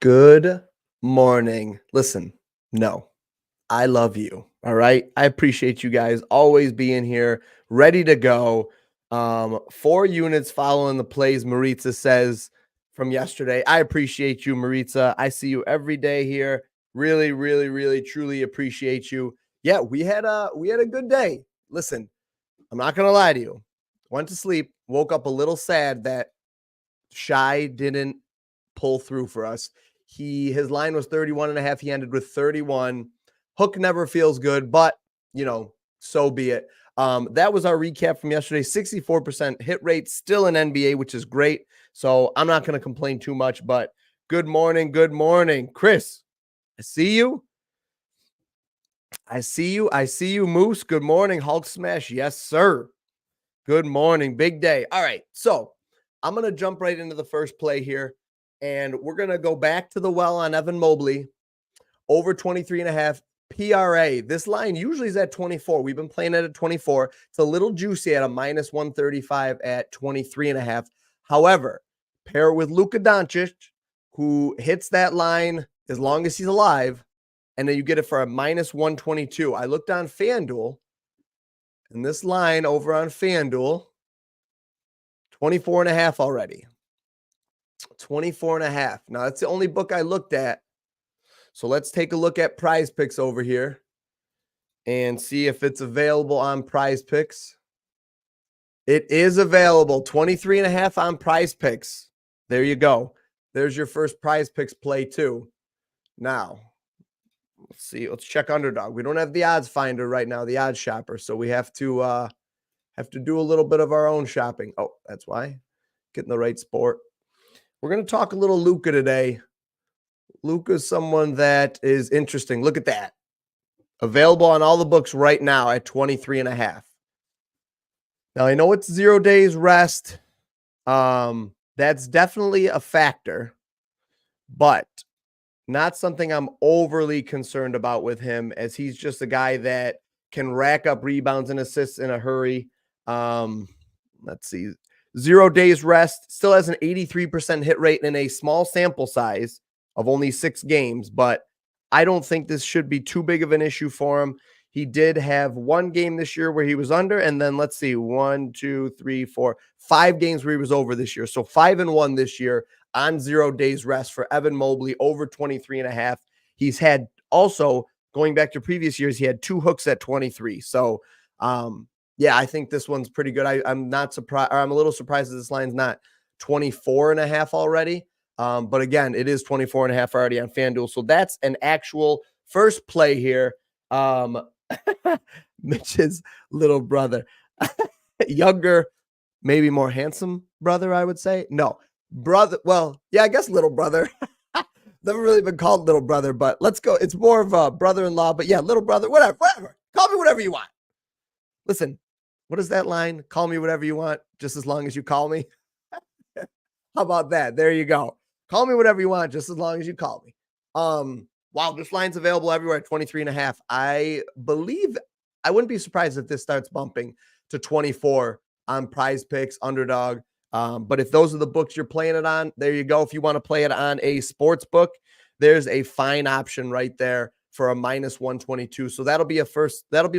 Good morning. Listen, no, I love you. All right. I appreciate you guys always being here, ready to go. 4 units following the plays, Maritza says from yesterday. I appreciate you, Maritza. I see you every day here. Really, really, really, truly appreciate you. Yeah, we had a good day. Listen, I'm not gonna lie to you. Went to sleep, woke up a little sad that Shy didn't pull through for us. His line was 31.5. He ended with 31. Hook never feels good, but so be it. That was our recap from yesterday. 64% hit rate, still in NBA, which is great. So I'm not going to complain too much, but good morning. Good morning, Chris. I see you. I see you, Moose. Good morning, Hulk Smash. Yes, sir. Good morning. Big day. All right. So I'm going to jump right into the first play here. And we're going to go back to the well on Evan Mobley, over 23.5 PRA. This line usually is at 24. We've been playing it at 24. It's a little juicy at a minus 135 at 23.5. However, pair it with Luka Doncic, who hits that line as long as he's alive, and then you get it for a minus 122. I looked on FanDuel, and this line over on FanDuel, 24.5 already. 24.5. Now, that's the only book I looked at. So let's take a look at Prizepicks over here and see if it's available on Prizepicks. It is available. 23.5 on Prizepicks. There you go. There's your first Prizepicks play too. Now, let's see. Let's check Underdog. We don't have the odds finder right now, the odds shopper. So we have to do a little bit of our own shopping. Oh, that's why. Getting the right sport. We're going to talk a little Luka today. Luka's someone that is interesting. Look at that. Available on all the books right now at 23.5. Now, I know it's 0 days rest. That's definitely a factor, but not something I'm overly concerned about with him, as he's just a guy that can rack up rebounds and assists in a hurry. Let's see. 0 days rest, still has an 83% hit rate in a small sample size of only 6 games, but I don't think this should be too big of an issue for him. He did have 1 game this year where he was under, and then let's see, 1, 2, 3, 4, 5 games where he was over this year. So 5-1 this year on 0 days rest for Evan Mobley, over 23.5. He's had also, going back to previous years, he had 2 hooks at 23. So, yeah, I think this one's pretty good. I'm not surprised, or I'm a little surprised that this line's not 24.5 already. But again, it is 24.5 already on FanDuel. So that's an actual first play here. Mitch's little brother, younger, maybe more handsome brother, I would say. No, brother. Well, yeah, I guess little brother. Never really been called little brother, but let's go. It's more of a brother-in-law, but yeah, little brother, whatever. Call me whatever you want. Listen, what is that line? Call me whatever you want, just as long as you call me. How about that? There you go. Call me whatever you want, just as long as you call me. Wow, this line's available everywhere at 23.5. I believe I wouldn't be surprised if this starts bumping to 24 on Prize Picks, Underdog. But if those are the books you're playing it on, there you go. If you want to play it on a sports book, there's a fine option right there for a -122. So that'll be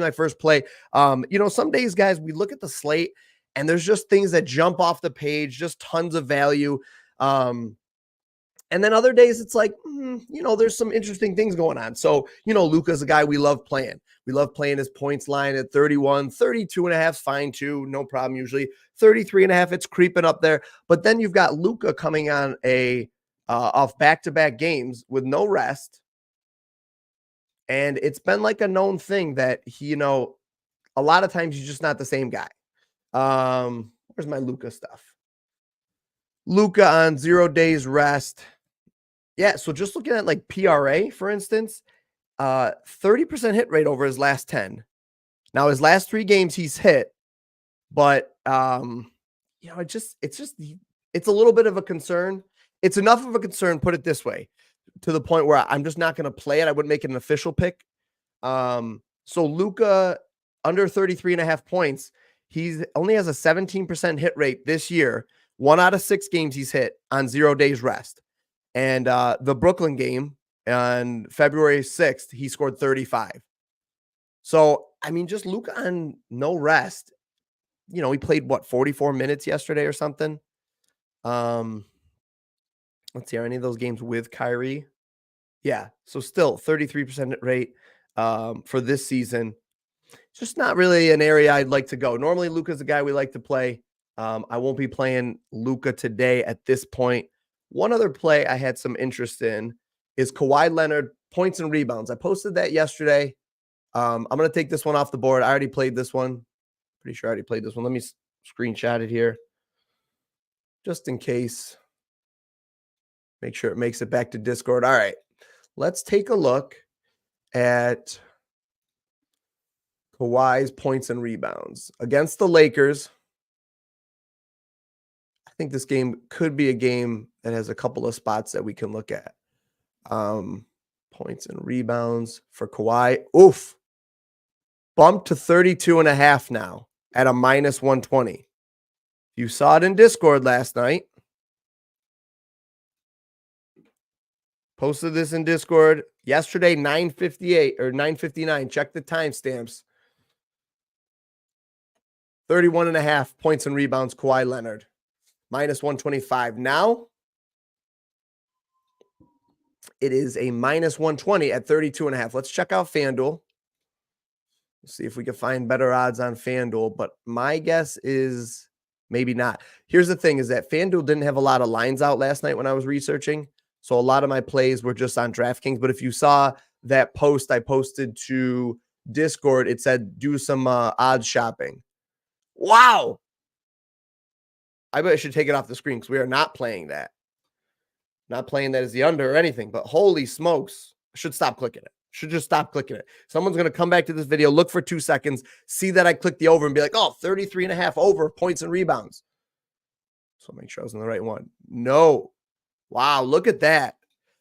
my first play. Some days, guys, we look at the slate and there's just things that jump off the page, just tons of value. And then other days it's like, there's some interesting things going on. So, Luka's a guy we love playing. We love playing his points line at 31, 32 and a half, fine too. No problem usually. 33 and a half, it's creeping up there. But then you've got Luka coming on off back-to-back games with no rest. And it's been like a known thing that he, a lot of times he's just not the same guy. Where's my Luka stuff? Luka on 0 days rest. Yeah, so just looking at like PRA, for instance, 30% hit rate over his last 10. Now his last 3 games he's hit, but it's a little bit of a concern. It's enough of a concern, put it this way, to the point where I'm just not going to play it. I wouldn't make it an official pick. So Luka under 33 and a half points, he only has a 17% hit rate this year. 1 out of 6 games he's hit on 0 days rest. And the Brooklyn game on February 6th, he scored 35. So, just Luka on no rest. He played, 44 minutes yesterday or something? Let's see, are any of those games with Kyrie? Yeah, so still 33% rate for this season. Just not really an area I'd like to go. Normally, Luka's a guy we like to play. I won't be playing Luka today at this point. One other play I had some interest in is Kawhi Leonard, points and rebounds. I posted that yesterday. I'm going to take this one off the board. I already played this one. Pretty sure I already played this one. Let me screenshot it here just in case. Make sure it makes it back to Discord. All right. Let's take a look at Kawhi's points and rebounds against the Lakers. I think this game could be a game that has a couple of spots that we can look at. Points and rebounds for Kawhi. Oof. Bumped to 32 and a half now at a -120. You saw it in Discord last night. Posted this in Discord yesterday, 9:58 or 9:59. Check the timestamps. 31 and a half points and rebounds, Kawhi Leonard. -125. Now, it is a -120 at 32 and a half. Let's check out FanDuel. Let's see if we can find better odds on FanDuel, but my guess is maybe not. Here's the thing is that FanDuel didn't have a lot of lines out last night when I was researching. So a lot of my plays were just on DraftKings. But if you saw that post I posted to Discord, it said do some odds shopping. Wow. I bet I should take it off the screen because we are not playing that. Not playing that as the under or anything, but holy smokes. I should stop clicking it. Should just stop clicking it. Someone's going to come back to this video, look for 2 seconds, see that I clicked the over and be like, oh, 33 and a half over points and rebounds. So make sure I was in the right one. No. Wow, look at that.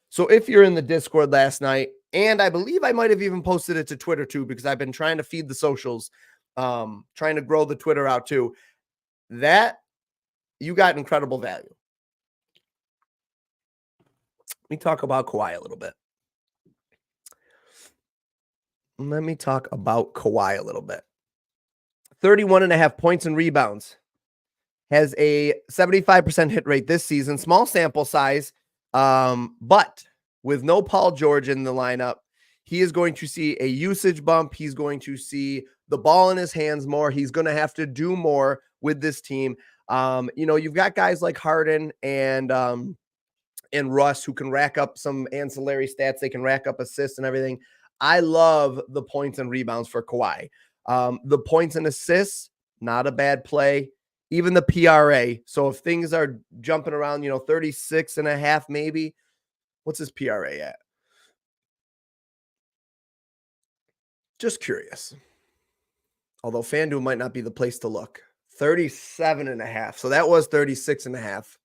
So if you're in the Discord last night, and I believe I might have even posted it to Twitter too, because I've been trying to feed the socials, trying to grow the Twitter out too, that you got incredible value. Let me talk about Kawhi a little bit. 31 and a half points and rebounds. Has a 75% hit rate this season. Small sample size, but with no Paul George in the lineup, he is going to see a usage bump. He's going to see the ball in his hands more. He's going to have to do more with this team. You've got guys like Harden and Russ who can rack up some ancillary stats. They can rack up assists and everything. I love the points and rebounds for Kawhi. The points and assists, not a bad play. Even the PRA. So if things are jumping around, 36 and a half, maybe. What's his PRA at? Just curious. Although FanDuel might not be the place to look. 37 and a half. So that was 36 and a half.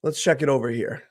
Let's check it over here.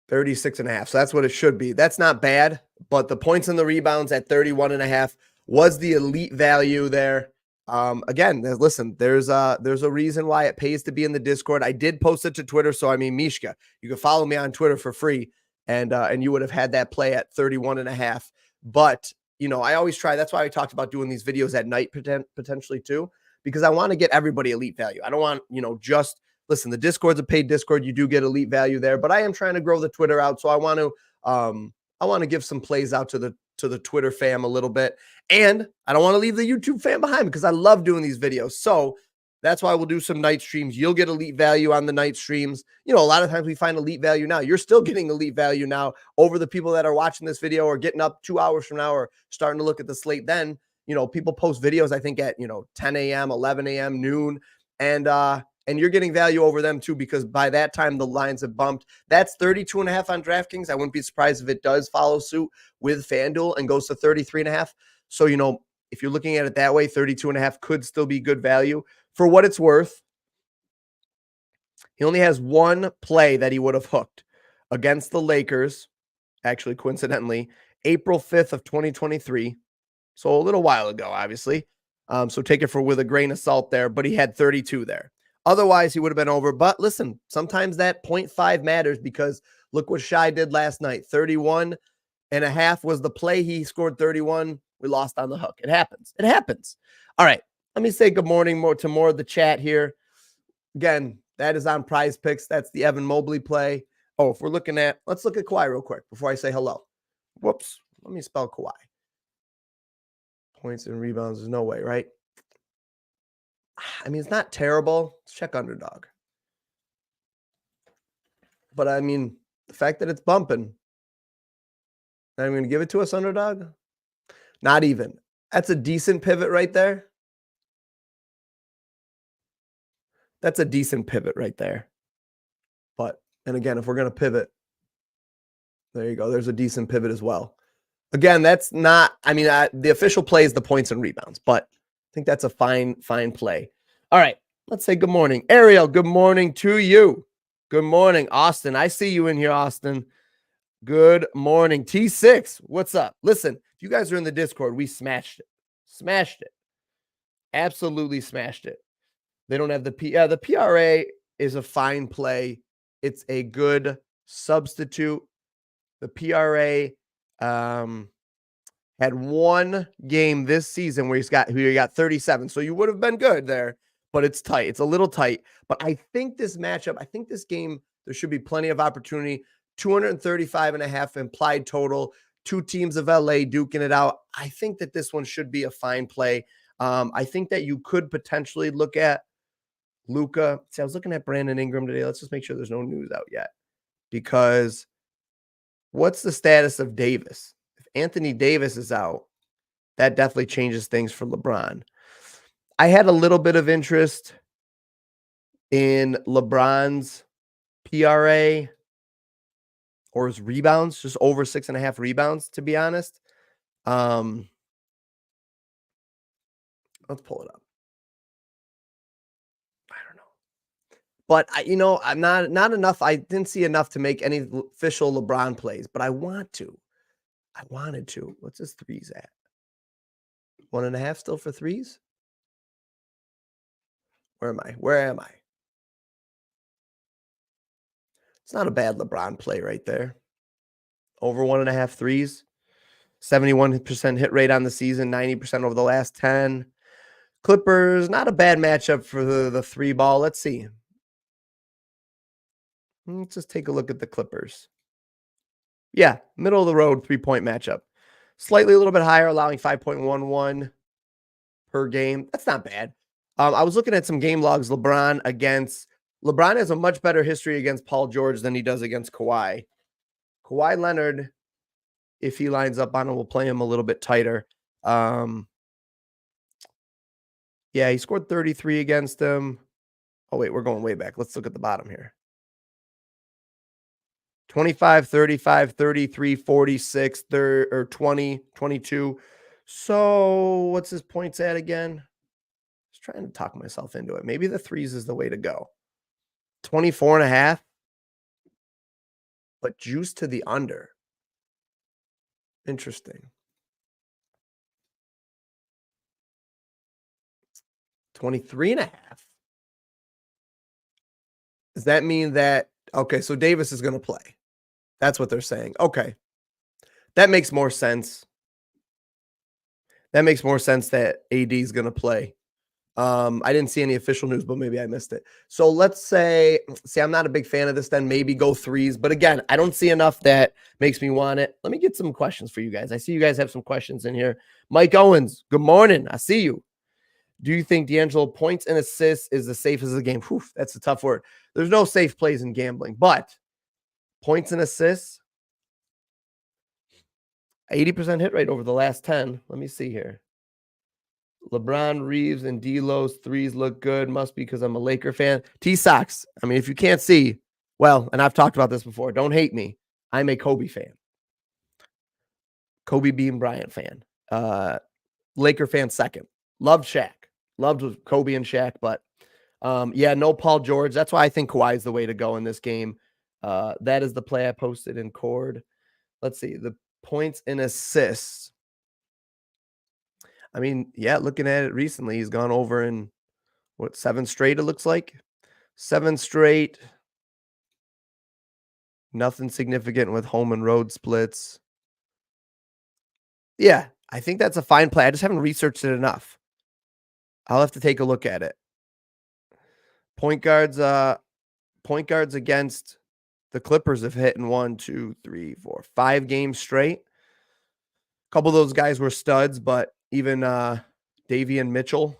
36 and a half. So that's what it should be. That's not bad, but the points and the rebounds at 31.5 was the elite value there. Again, listen, there's a reason why it pays to be in the Discord. I did post it to Twitter, so I mean, Mishka, you can follow me on Twitter for free, and you would have had that play at 31.5. But you know, I always try. That's why I talked about doing these videos at night potentially too, because I want to get everybody elite value. I don't want, you know, just listen. The Discord's a paid Discord. You do get elite value there, but I am trying to grow the Twitter out, so I want to give some plays out to the Twitter fam a little bit. And I don't want to leave the YouTube fam behind because I love doing these videos. So that's why we'll do some night streams. You'll get elite value on the night streams. You know, a lot of times we find elite value now. You're still getting elite value now over the people that are watching this video or getting up 2 hours from now or starting to look at the slate then. You know, people post videos, I think, at, you know, 10 a.m., 11 a.m., noon. And you're getting value over them too, because by that time the lines have bumped. That's 32.5 on DraftKings. I wouldn't be surprised if it does follow suit with FanDuel and goes to 33.5. So, you know, if you're looking at it that way, 32.5 could still be good value. For what it's worth, he only has one play that he would have hooked against the Lakers, actually, coincidentally, April 5th of 2023. So a little while ago, obviously. So take it with a grain of salt there, but he had 32 there. Otherwise, he would have been over. But listen, sometimes that 0.5 matters because look what Shai did last night. 31.5 was the play. He scored 31. We lost on the hook. It happens. It happens. All right. Let me say good morning to more of the chat here. Again, that is on Prize Picks. That's the Evan Mobley play. Oh, if we're looking at, let's look at Kawhi real quick before I say hello. Whoops. Let me spell Kawhi. Points and rebounds. There's no way, right? I mean, it's not terrible. Let's check underdog. But I mean, the fact that it's bumping, I'm going to give it to us underdog. Not even. That's a decent pivot right there. That's a decent pivot right there. But, and again, if we're going to pivot, there you go. There's a decent pivot as well. Again, that's not, I mean, the official play is the points and rebounds, but I think that's a fine play. All right. Let's say good morning. Ariel, good morning to you. Good morning, Austin. I see you in here, Austin. Good morning. T6, what's up? Listen, if you guys are in the Discord, we smashed it. Smashed it. Absolutely smashed it. They don't have the the PRA is a fine play. It's a good substitute. The PRA had one game this season where he got 37. So you would have been good there, but it's tight. It's a little tight. But I think this matchup, I think this game, there should be plenty of opportunity. 235.5 implied total. Two teams of LA duking it out. I think that this one should be a fine play. I think that you could potentially look at Luka. See, I was looking at Brandon Ingram today. Let's just make sure there's no news out yet. Because what's the status of Davis? If Anthony Davis is out, that definitely changes things for LeBron. I had a little bit of interest in LeBron's PRA or his rebounds, just over 6.5 rebounds, to be honest. Let's pull it up. I don't know. But I'm not enough. I didn't see enough to make any official LeBron plays, but I want to. I wanted to. What's his threes at? 1.5 still for threes? Where am I? Where am I? It's not a bad LeBron play right there. Over 1.5 threes. 71% hit rate on the season, 90% over the last 10. Clippers, not a bad matchup for the three ball. Let's see. Let's just take a look at the Clippers. Yeah, middle of the road 3-point matchup. Slightly a little bit higher, allowing 5.11 per game. That's not bad. I was looking at some game logs. LeBron has a much better history against Paul George than he does against Kawhi. Kawhi Leonard, if he lines up on him, will play him a little bit tighter. Yeah, he scored 33 against him. Oh, wait, we're going way back. Let's look at the bottom here. 25, 35, 33, 46, 20, 22. So what's his points at again? Just trying to talk myself into it. Maybe the threes is the way to go. 24.5. But juice to the under. Interesting. 23.5. Does that mean that, okay, so Davis is going to play? That's what they're saying. Okay. That makes more sense. That makes more sense that AD is going to play. I didn't see any official news, but maybe I missed it. So let's say, I'm not a big fan of this, then maybe go threes. But again, I don't see enough that makes me want it. Let me get some questions for you guys. I see you guys have some questions in here. Mike Owens, good morning. I see you. Do you think D'Angelo points and assists is the safest of the game? Whew, that's a tough word. There's no safe plays in gambling, but points and assists, 80% hit rate over the last 10. Let me see here. LeBron, Reeves, and D'Lo's threes look good. Must be because I'm a Laker fan. T-Sox. I mean, if you can't see, well, and I've talked about this before, don't hate me. I'm a Kobe fan. Kobe Bean Bryant fan. Laker fan second. Loved Shaq. Loved Kobe and Shaq, but yeah, no Paul George. That's why I think Kawhi is the way to go in this game. That is the play I posted in Cord. Let's see. The points and assists. I mean, yeah, looking at it recently, he's gone over in what, 7 straight, it looks like. 7 straight. Nothing significant with home and road splits. Yeah, I think that's a fine play. I just haven't researched it enough. I'll have to take a look at it. Point guards against the Clippers have hit in 1, 2, 3, 4, 5 games straight. A couple of those guys were studs, but even Davion Mitchell,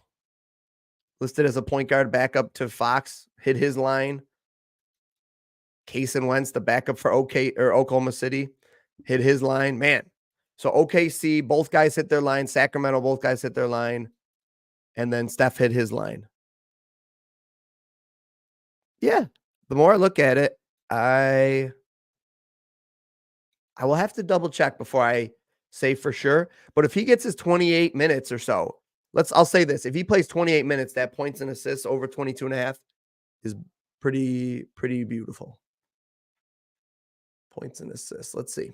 listed as a point guard backup to Fox, hit his line. Cason Wentz, the backup for Oklahoma City, hit his line. Man, so OKC, both guys hit their line. Sacramento, both guys hit their line. And then Steph hit his line. Yeah, the more I look at it, I will have to double check before I say for sure. But if he gets his 28 minutes or so, I'll say this. If he plays 28 minutes, that points and assists over 22.5 is pretty beautiful. Points and assists. Let's see.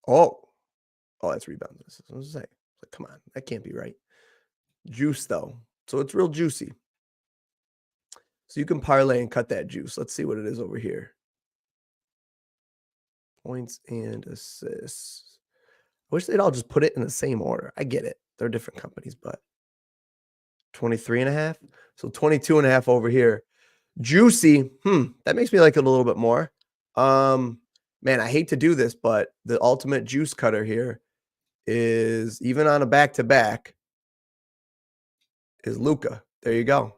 Oh, that's rebounds. What was I say? Come on, that can't be right. Juice though, so it's real juicy. So you can parlay and cut that juice. Let's see what it is over here. Points and assists. I wish they'd all just put it in the same order. I get it. They're different companies, but 23.5. So 22.5 over here. Juicy. That makes me like it a little bit more. Man, I hate to do this, but the ultimate juice cutter here is, even on a back-to-back, is Luka. There you go.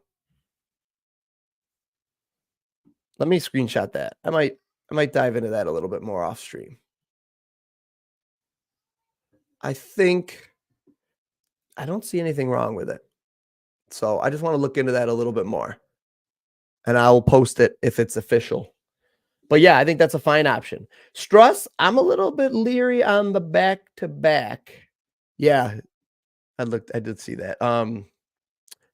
Let me screenshot that. I might dive into that a little bit more off stream. I don't see anything wrong with it. So I just want to look into that a little bit more. And I will post it if it's official. But yeah, I think that's a fine option. Struss, I'm a little bit leery on the back-to-back. Yeah, I did see that.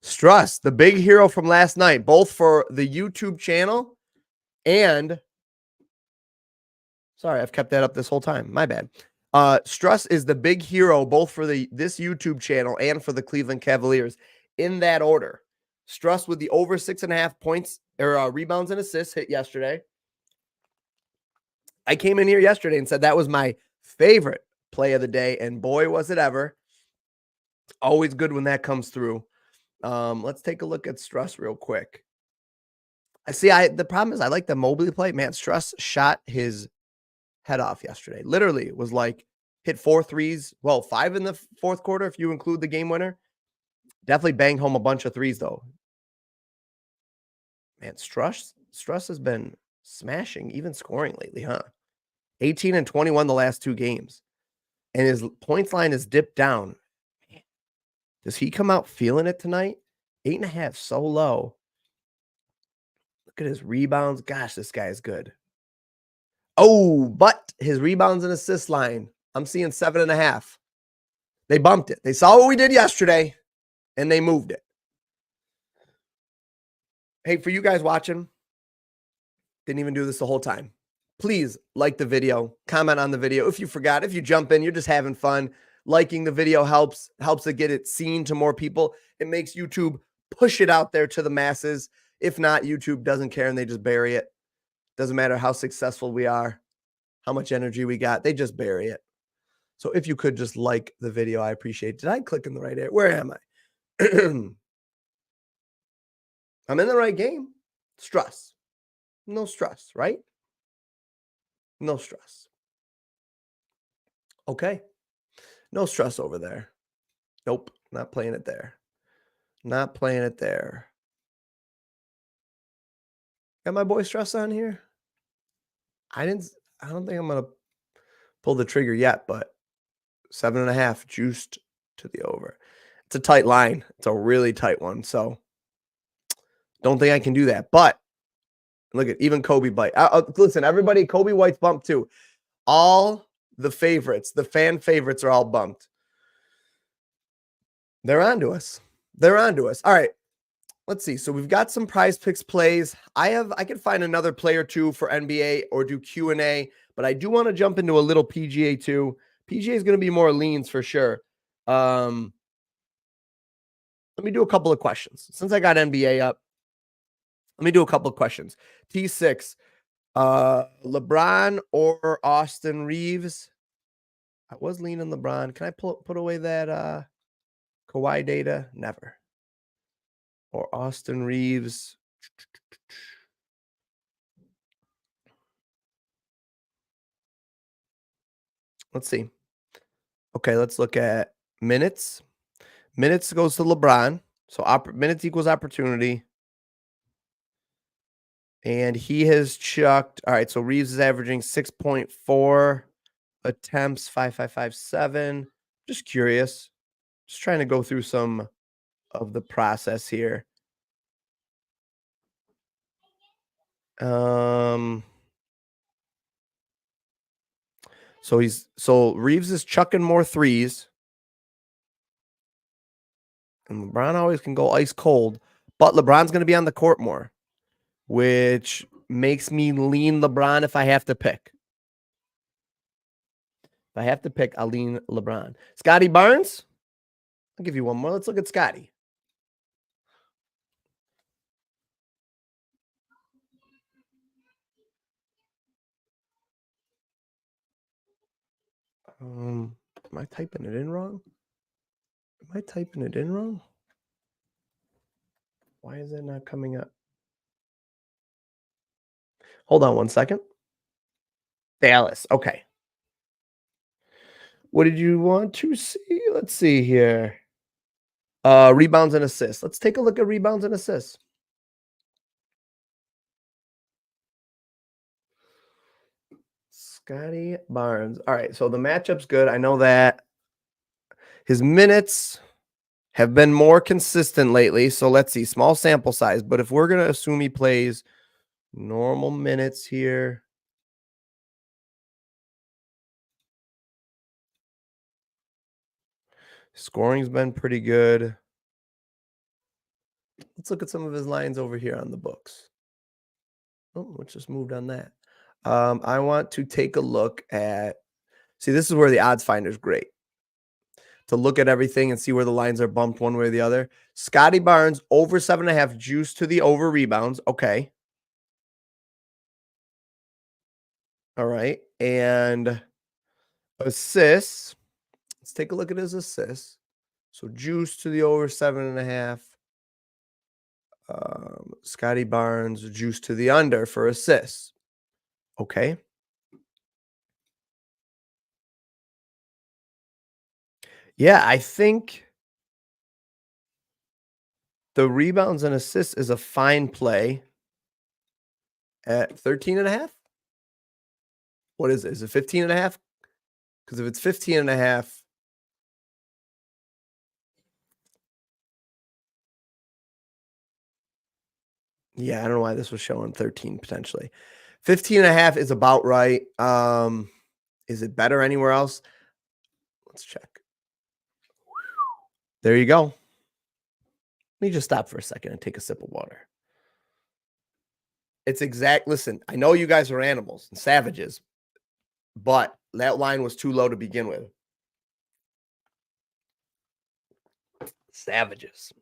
Struss, the big hero from last night, both for the YouTube channel and, sorry, I've kept that up this whole time. My bad. Struss is the big hero both for this YouTube channel and for the Cleveland Cavaliers, in that order. Struss with the over 6.5 points or rebounds and assists hit yesterday. I came in here yesterday and said that was my favorite play of the day, and boy, was it ever. Always good when that comes through. Let's take a look at Struss real quick. The problem is I like the Mobley play. Man, Struss shot his head off yesterday. Literally, it was like hit 4 threes. Well, 5 in the fourth quarter if you include the game winner. Definitely banged home a bunch of threes, though. Man, Struss has been smashing, even scoring lately, huh? 18 and 21 the last 2 games. And his points line is dipped down. Man, does he come out feeling it tonight? 8.5, so low. Look at his rebounds. Gosh, this guy is good. Oh, but his rebounds and assist line, I'm seeing 7.5. They bumped it. They saw what we did yesterday, and they moved it. Hey, for you guys watching, didn't even do this the whole time. please like the video, comment on the video. If you forgot, if you jump in, you're just having fun. Liking the video helps it get it seen to more people. It makes YouTube push it out there to the masses. If not, YouTube doesn't care and they just bury it. Doesn't matter how successful we are, how much energy we got, they just bury it. So if you could just like the video, I appreciate it. Did I click in the right area? Where am I? I'm in the right game. Stress. No stress, right? No stress. Okay. No stress over there. Nope. Not playing it there. Not playing it there. Got my boy Stress on here? I don't think I'm going to pull the trigger yet, but 7.5 juiced to the over. It's a tight line. It's a really tight one. So don't think I can do that. But look at even Kobe bite. Listen, everybody, Kobe White's bumped too. All the favorites, the fan favorites are all bumped. They're on to us. They're on to us. All right. Let's see. So we've got some prize picks plays. I can find another play or two for NBA or do Q&A, but I do want to jump into a little PGA too. PGA is going to be more leans for sure. Let me do a couple of questions. Since I got NBA up, let me do a couple of questions. T6, LeBron or Austin Reeves? I was leaning LeBron. Can I put away that Kawhi data? Never. Or Austin Reeves. Let's see. Okay, let's look at minutes. Minutes goes to LeBron. So minutes equals opportunity. And he has chucked. All right, so Reeves is averaging 6.4 attempts, 5.557. Just curious. Just trying to go through some of the process here. So Reeves is chucking more threes. And LeBron always can go ice cold, but LeBron's going to be on the court more, which makes me lean LeBron if I have to pick. If I have to pick, I'll lean LeBron. Scotty Barnes? I'll give you one more. Let's look at Scotty. Am I typing it in wrong? Am I typing it in wrong? Why is it not coming up? Hold on one second. Dallas. Okay. What did you want to see? Let's see here. Rebounds and assists. Let's take a look at rebounds and assists. Scotty Barnes. All right, so the matchup's good. I know that. His minutes have been more consistent lately. So let's see. Small sample size. But if we're going to assume he plays normal minutes here. Scoring's been pretty good. Let's look at some of his lines over here on the books. Oh, which just moved on that. I want to take a look at, see, this is where the odds finder is great. To look at everything and see where the lines are bumped one way or the other. Scotty Barnes, over 7.5, juice to the over rebounds. Okay. All right. And assists. Let's take a look at his assists. So juice to the over 7.5. Scotty Barnes, juice to the under for assists. Okay. Yeah, I think the rebounds and assists is a fine play at 13.5. What is it? Is it 15.5? Because if it's 15.5, yeah, I don't know why this was showing 13 potentially. 15.5 is about right. Is it better anywhere else? Let's check. There you go. Let me just stop for a second and take a sip of water. It's exact. Listen, I know you guys are animals and savages, but that line was too low to begin with. Savages.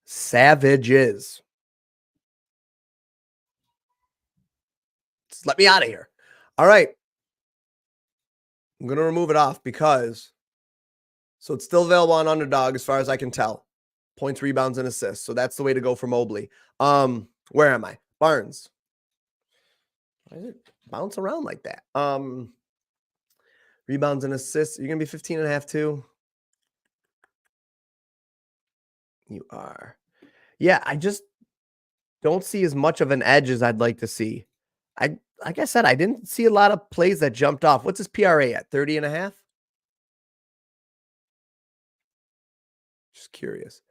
Savages. Just let me out of here. All right. I'm going to remove it off because so it's still available on Underdog as far as I can tell. Points, rebounds, and assists. So that's the way to go for Mobley. Where am I? Barnes. Why does it bounce around like that? Rebounds and assists. You're going to be 15.5 too? You are. Yeah, I just don't see as much of an edge as I'd like to see. Like I said, I didn't see a lot of plays that jumped off. What's his PRA at? 30.5? Just curious.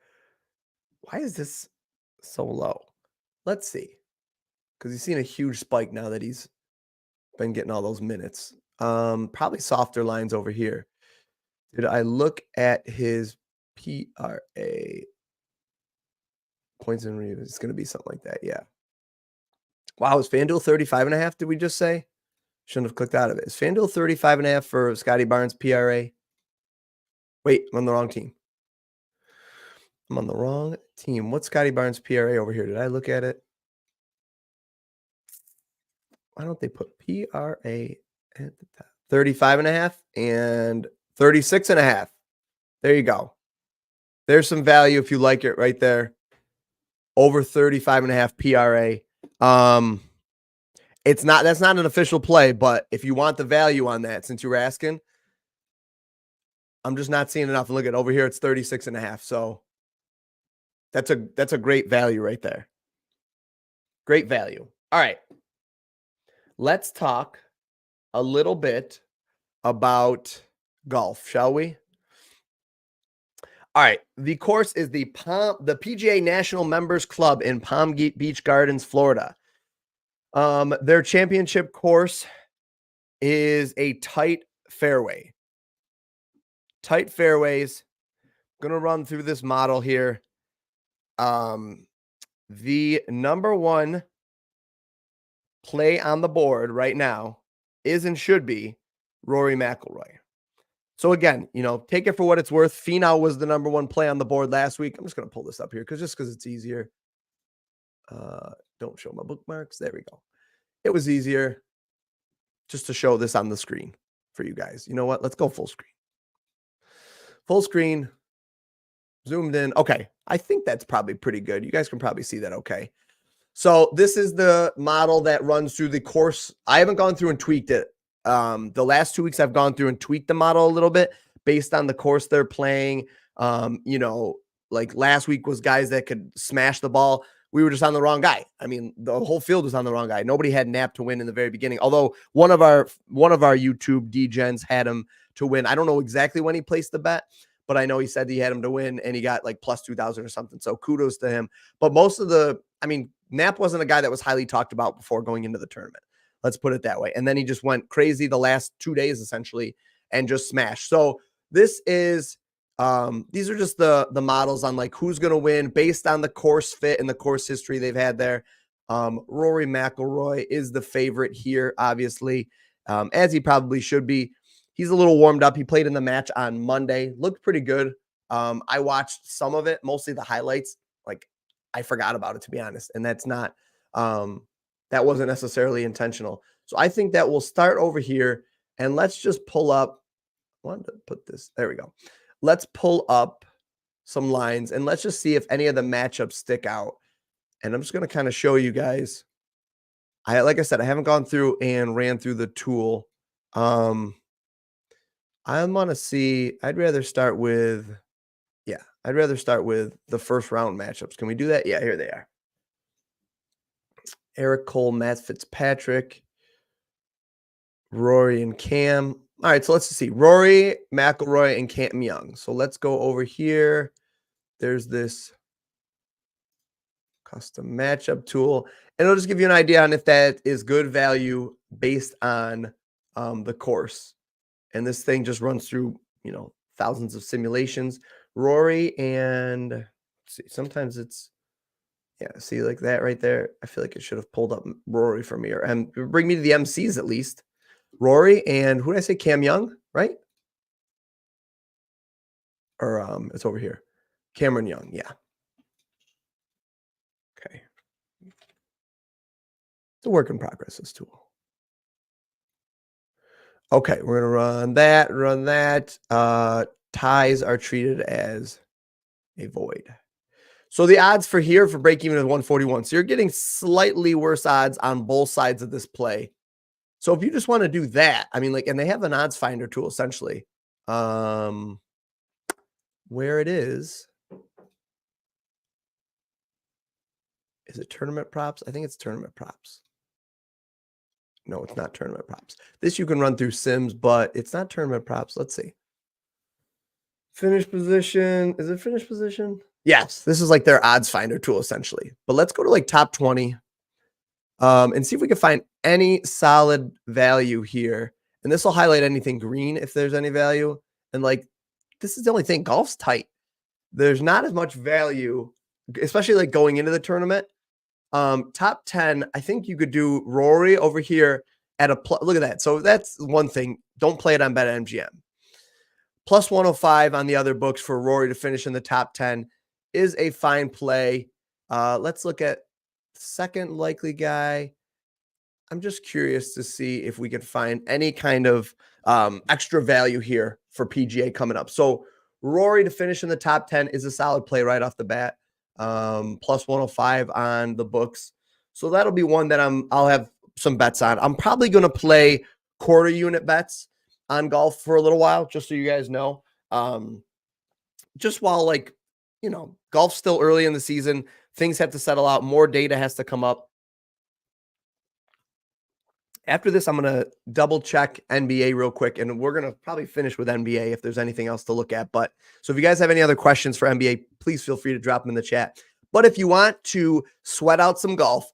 Why is this so low? Let's see. Because he's seen a huge spike now that he's been getting all those minutes. Probably softer lines over here. Did I look at his PRA? Points and rebounds. It's going to be something like that. Yeah. Wow. Is FanDuel 35.5? Did we just say? Shouldn't have clicked out of it. Is FanDuel 35.5 for Scotty Barnes PRA? Wait, I'm on the wrong team. I'm on the wrong team. What's Scotty Barnes PRA over here? Did I look at it? Why don't they put PRA at the top? 35.5 and 36.5. There you go. There's some value if you like it right there. Over 35.5 PRA. That's not an official play, but if you want the value on that, since you were asking, I'm just not seeing enough. Look at over here, it's 36.5. So that's a great value right there. Great value. All right. Let's talk a little bit about golf, shall we? All right. The course is the PGA National Members Club in Palm Beach Gardens, Florida. Their championship course is a tight fairway. Tight fairways. I'm going to run through this model here. The number one play on the board right now is and should be Rory McIlroy. So again, take it for what it's worth. Finau was the number one play on the board last week. I'm just going to pull this up here because it's easier. Don't show my bookmarks. There we go. It was easier just to show this on the screen for you guys. You know what? Let's go full screen. Full screen. Zoomed in. Okay. I think that's probably pretty good. You guys can probably see that okay. So this is the model that runs through the course. I haven't gone through and tweaked it. The last 2 weeks I've gone through and tweaked the model a little bit based on the course they're playing. Like last week was guys that could smash the ball. We were just on the wrong guy. I mean, the whole field was on the wrong guy. Nobody had Knapp to win in the very beginning. Although one of our YouTube DGens had him to win. I don't know exactly when he placed the bet, but I know he said he had him to win and he got like plus 2,000 or something. So kudos to him. But Knapp wasn't a guy that was highly talked about before going into the tournament. Let's put it that way. And then he just went crazy the last 2 days essentially and just smashed. So this is these are just the models on like who's going to win based on the course fit and the course history they've had there. Rory McIlroy is the favorite here, obviously, as he probably should be. He's a little warmed up. He played in the match on Monday. Looked pretty good. I watched some of it, mostly the highlights. Like I forgot about it, to be honest. And that's not that wasn't necessarily intentional. So I think that we'll start over here and let's just pull up. I wanted to put this. There we go. Let's pull up some lines and let's just see if any of the matchups stick out. And I'm just going to kind of show you guys. Like I said, I haven't gone through and ran through the tool. I want to see. I'd rather start with the first round matchups. Can we do that? Yeah, here they are. Eric Cole, Matt Fitzpatrick, Rory and Cam. All right, so let's see. Rory, McIlroy, and Cam Young. So let's go over here. There's this custom matchup tool. And it'll just give you an idea on if that is good value based on the course. And this thing just runs through, thousands of simulations. Rory and let's see, sometimes it's, Yeah, see, like that right there. I feel like it should have pulled up Rory for me, or bring me to the MCs at least. Rory and who did I say? Cam Young, right? Or it's over here. Cameron Young. Yeah. Okay. It's a work in progress, this tool. Okay, we're gonna run that. Ties are treated as a void. So the odds for here for break even is 141. So you're getting slightly worse odds on both sides of this play. So if you just want to do that, I mean, like, and they have an odds finder tool essentially. Where it is it tournament props? I think it's tournament props. No, it's not tournament props. This you can run through Sims, but it's not tournament props. Let's see. Finish position. Is it finish position? Yes. This is like their odds finder tool essentially. But let's go to like top 20 and see if we can find any solid value here. And this will highlight anything green if there's any value. And like, this is the only thing. Golf's tight. There's not as much value, especially like going into the tournament. Top 10, I think you could do Rory over here at a look at that. So that's one thing. Don't play it on BetMGM. Plus 105 on the other books for Rory to finish in the top 10 is a fine play. Let's look at second likely guy. I'm just curious to see if we could find any kind of extra value here for PGA coming up. So Rory to finish in the top 10 is a solid play right off the bat. Plus 105 on the books. So that'll be one that I'll have some bets on. I'm probably going to play quarter unit bets on golf for a little while, just so you guys know. Just while, like, you know, golf's still early in the season, things have to settle out, more data has to come up. After this, I'm going to double check NBA real quick, and we're going to probably finish with NBA if there's anything else to look at. But so if you guys have any other questions for NBA, please feel free to drop them in the chat. But if you want to sweat out some golf,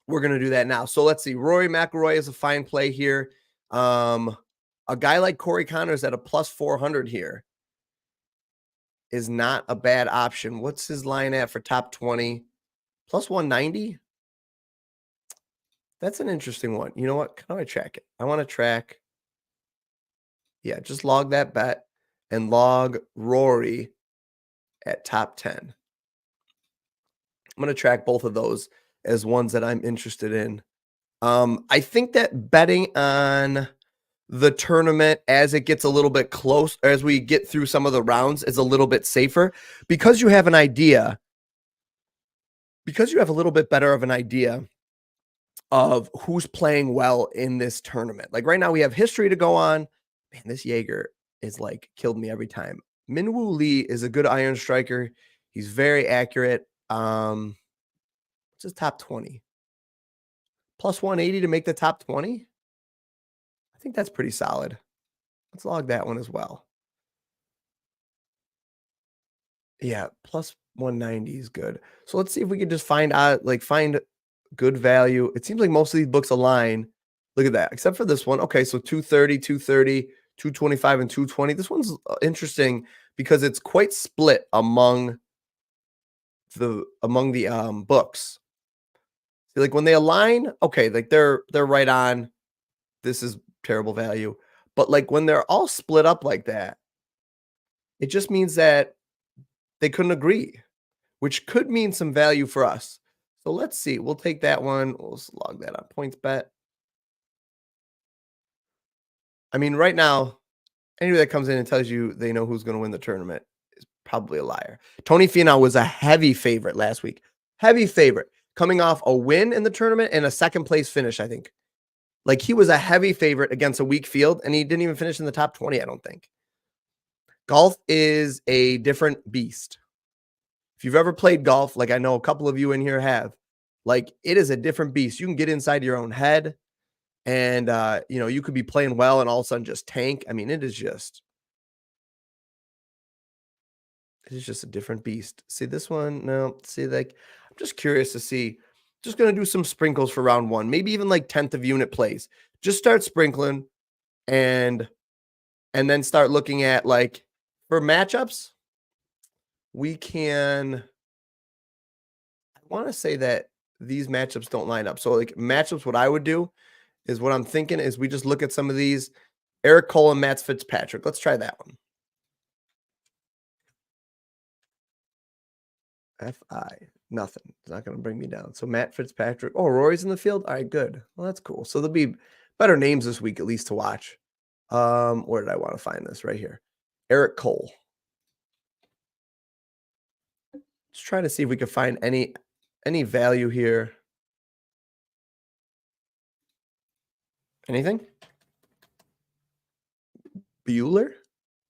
we're going to do that now. So let's see. Rory McIlroy is a fine play here. A guy like Corey Connors at a plus 400 here is not a bad option. What's his line at for top 20? Plus 190? That's an interesting one. You know what? How do I track it? I want to track. Yeah, just log that bet and log Rory at top 10. I'm going to track both of those as ones that I'm interested in. I think that betting on the tournament as it gets a little bit close, as we get through some of the rounds, is a little bit safer because you have an idea, because you have a little bit better of an idea of who's playing well in this tournament. Like right now we have history to go on. Man, this Jaeger is like killed me every time. Minwoo Lee is a good iron striker. He's very accurate. What's his top 20? Plus 180 to make the top 20? I think that's pretty solid. Let's log that one as well. Yeah, plus 190 is good. So let's see if we can just find good value. It seems like most of these books align. Look at that, except for this one. Okay, so 230, 230, 225, and 220. This one's interesting because it's quite split among the books. See, like when they align, okay, like they're right on. This is terrible value. But like when they're all split up like that, it just means that they couldn't agree, which could mean some value for us. So let's see. We'll take that one. We'll log that on points bet. I mean, right now, anybody that comes in and tells you they know who's going to win the tournament is probably a liar. Tony Finau was a heavy favorite last week. Heavy favorite. Coming off a win in the tournament and a second place finish, I think. Like he was a heavy favorite against a weak field, and he didn't even finish in the top 20, I don't think. Golf is a different beast. If you've ever played golf, like I know a couple of you in here have, like it is a different beast. You can get inside your own head and, you know, you could be playing well and all of a sudden just tank. I mean, it is just a different beast. See this one? No, see, like, I'm just curious to see, just going to do some sprinkles for round one, maybe even like 10th of unit plays. Just start sprinkling and then start looking at like for matchups, we can want to say that these matchups don't line up. So like matchups, what I would do is what I'm thinking is we just look at some of these. Eric Cole and Matt Fitzpatrick. Let's try that one. FI. Nothing. It's not going to bring me down. So Matt Fitzpatrick. Oh, Rory's in the field. All right, good. Well, that's cool. So there'll be better names this week, at least to watch. Where did I want to find this? Right here. Eric Cole. Let's try to see if we can find any value here. Anything? Bueller?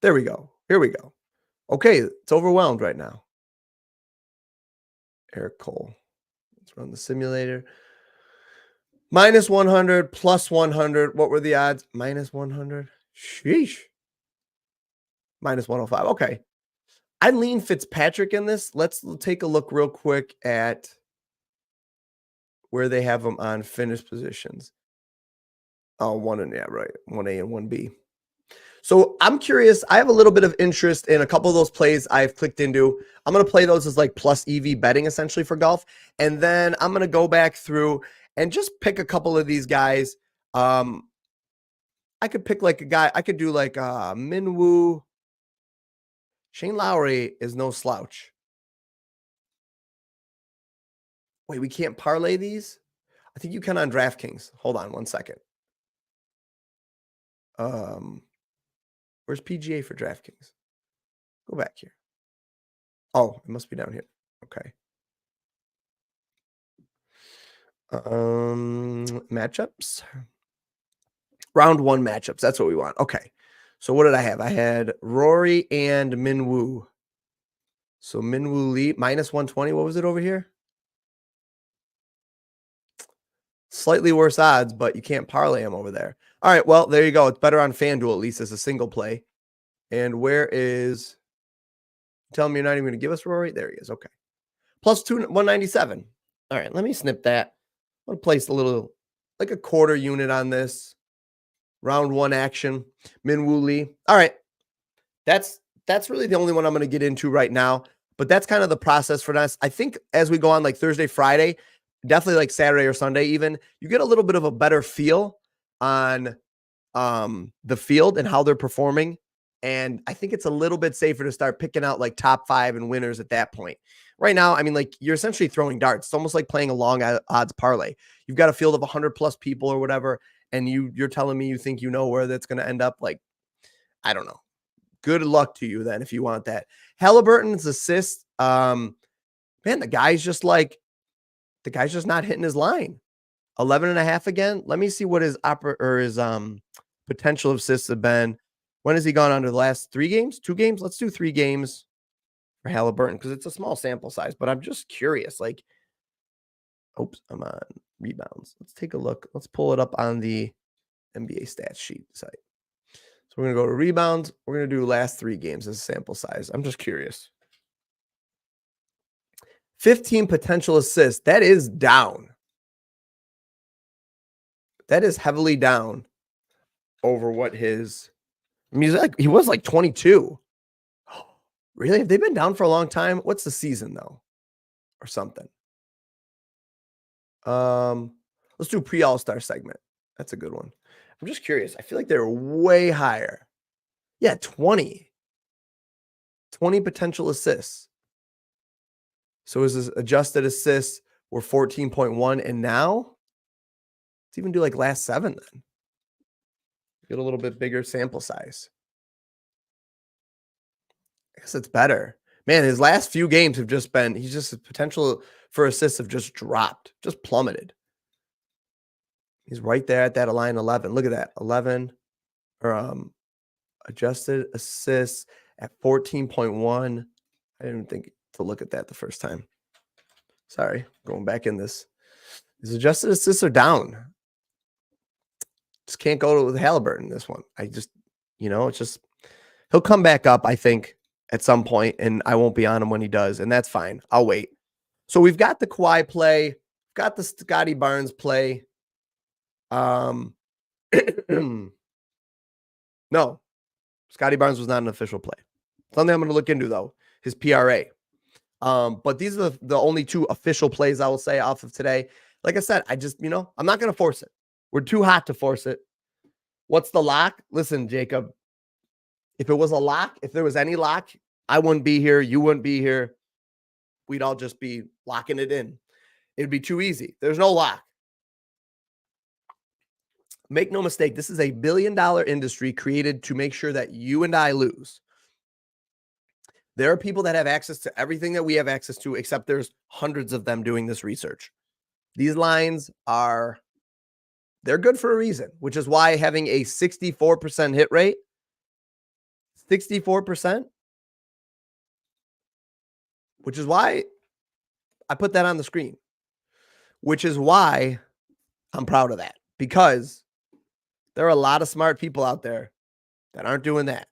There we go. Here we go. Okay, it's overwhelmed right now. Eric Cole. Let's run the simulator. Minus 100, plus 100. What were the odds? Minus 100. Sheesh. Minus 105. Okay. I lean Fitzpatrick in this. Let's take a look real quick at where they have them on finish positions. Oh, yeah, right. 1A and 1B. So I'm curious. I have a little bit of interest in a couple of those plays I've clicked into. I'm going to play those as like plus EV betting essentially for golf. And then I'm going to go back through and just pick a couple of these guys. I could pick like a guy. I could do like Minwoo. Shane Lowry is no slouch. Wait, we can't parlay these? I think you can on DraftKings. Hold on one second. Where's PGA for DraftKings? Go back here. Oh, it must be down here. Okay. Matchups. Round 1 matchups. That's what we want. Okay. So what did I have? I had Rory and Minwoo. So Minwoo Lee minus 120. What was it over here? Slightly worse odds, but you can't parlay him over there. All right, well, there you go. It's better on FanDuel, at least as a single play. And where is... Tell me you're not even going to give us Rory? There he is. Okay. Plus 197. All right, let me snip that. I'm going to place a little, like a quarter unit on this. Round 1 action. Minwoo Lee. All right. That's really the only one I'm going to get into right now. But that's kind of the process for us. I think as we go on like Thursday, Friday, definitely like Saturday or Sunday even, you get a little bit of a better feel on the field and how they're performing. And I think it's a little bit safer to start picking out like top 5 and winners at that point. Right now, I mean, like you're essentially throwing darts. It's almost like playing a long odds parlay. You've got a field of 100 plus people or whatever, and you're telling me you think you know where that's going to end up. Like, I don't know. Good luck to you then if you want that. Halliburton's assist. Man, the guy's just not hitting his line. 11.5 again. Let me see what his potential assists have been. When has he gone under the last 3 games? 2 games? Let's do 3 games for Halliburton because it's a small sample size, but I'm just curious. Like, oops, I'm on rebounds. Let's take a look. Let's pull it up on the NBA stats sheet site. So we're going to go to rebounds. We're going to do last 3 games as a sample size. I'm just curious. 15 potential assists. That is down. That is heavily down over what his... I mean, he was like 22. Really? Have they been down for a long time? What's the season though? Or something. Let's do pre-All-Star segment. That's a good one. I'm just curious. I feel like they're way higher. Yeah, 20. 20 potential assists. So his adjusted assists were 14.1, and now let's even do like last 7 then. Get a little bit bigger sample size. I guess it's better. Man, his last few games have just been, his potential for assists have just dropped, just plummeted. He's right there at that line 11. Look at that. 11 or adjusted assists at 14.1. I didn't think to look at that the first time. Sorry, going back in this. His adjusted assists are down. Just can't go with Halliburton this one. I just, it's just, he'll come back up, I think, at some point, and I won't be on him when he does, and that's fine. I'll wait. So we've got the Kawhi play, got the Scotty Barnes play. No, Scotty Barnes was not an official play. Something I'm going to look into, though, his PRA. But these are the only two official plays I will say off of today. Like I said, I just, I'm not going to force it. We're too hot to force it. What's the lock? Listen, Jacob, if it was a lock, if there was any lock, I wouldn't be here. You wouldn't be here. We'd all just be locking it in. It'd be too easy. There's no lock. Make no mistake, this is a billion-dollar industry created to make sure that you and I lose. There are people that have access to everything that we have access to, except there's hundreds of them doing this research. These lines they're good for a reason, which is why having a 64% hit rate, 64%, which is why I put that on the screen, which is why I'm proud of that, because there are a lot of smart people out there that aren't doing that.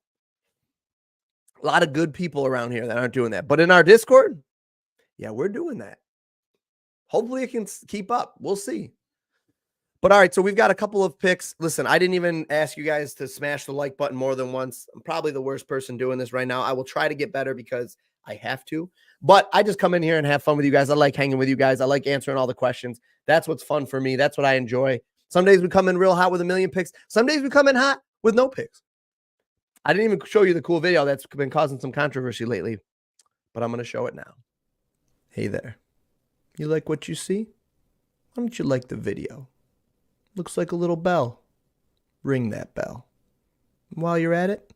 A lot of good people around here that aren't doing that. But in our Discord, yeah, we're doing that. Hopefully it can keep up. We'll see. But all right, so we've got a couple of picks. Listen, I didn't even ask you guys to smash the like button more than once. I'm probably the worst person doing this right now. I will try to get better because I have to. But I just come in here and have fun with you guys. I like hanging with you guys. I like answering all the questions. That's what's fun for me. That's what I enjoy. Some days we come in real hot with 1 million picks. Some days we come in hot with no picks. I didn't even show you the cool video that's been causing some controversy lately, but I'm going to show it now. Hey there. You like what you see? Why don't you like the video? Looks like a little bell. Ring that bell. And while you're at it,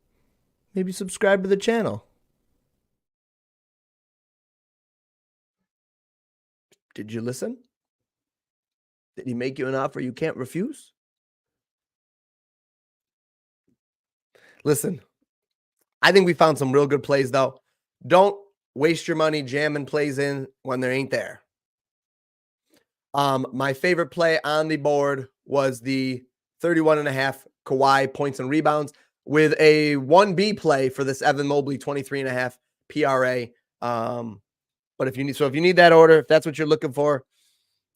maybe subscribe to the channel. Did you listen? Did he make you an offer you can't refuse? Listen, I think we found some real good plays, though. Don't waste your money jamming plays in when there ain't there. My favorite play on the board was the 31.5 Kawhi points and rebounds with a 1B play for this Evan Mobley 23.5 PRA. But if you need that order, if that's what you're looking for,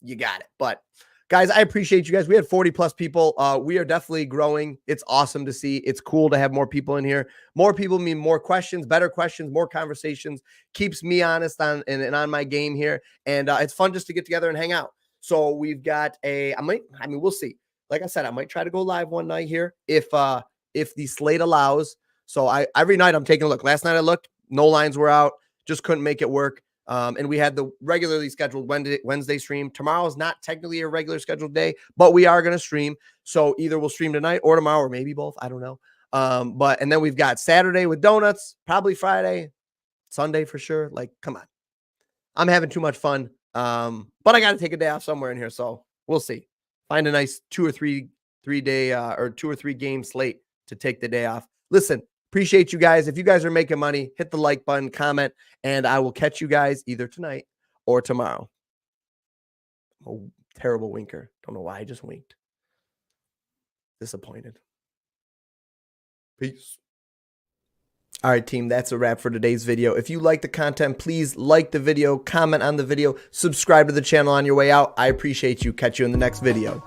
you got it. But guys, I appreciate you guys. We had 40 plus people. We are definitely growing. It's awesome to see. It's cool to have more people in here. More people mean more questions, better questions, more conversations. Keeps me honest on my game here. And it's fun just to get together and hang out. So we've got we'll see. Like I said, I might try to go live one night here if the slate allows. So every night I'm taking a look. Last night I looked, no lines were out, just couldn't make it work. And we had the regularly scheduled Wednesday stream. Tomorrow is not technically a regular scheduled day, but we are going to stream. So either we'll stream tonight or tomorrow, or maybe both. I don't know. And then we've got Saturday with donuts, probably Friday, Sunday for sure. Like, come on. I'm having too much fun. But I got to take a day off somewhere in here. So we'll see. Find a nice 2 or 3 day or 2 or 3 game slate to take the day off. Listen, appreciate you guys. If you guys are making money, hit the like button, comment, and I will catch you guys either tonight or tomorrow. Oh, terrible winker. Don't know why I just winked. Disappointed. Peace. All right, team, that's a wrap for today's video. If you like the content, please like the video, comment on the video, subscribe to the channel on your way out. I appreciate you. Catch you in the next video.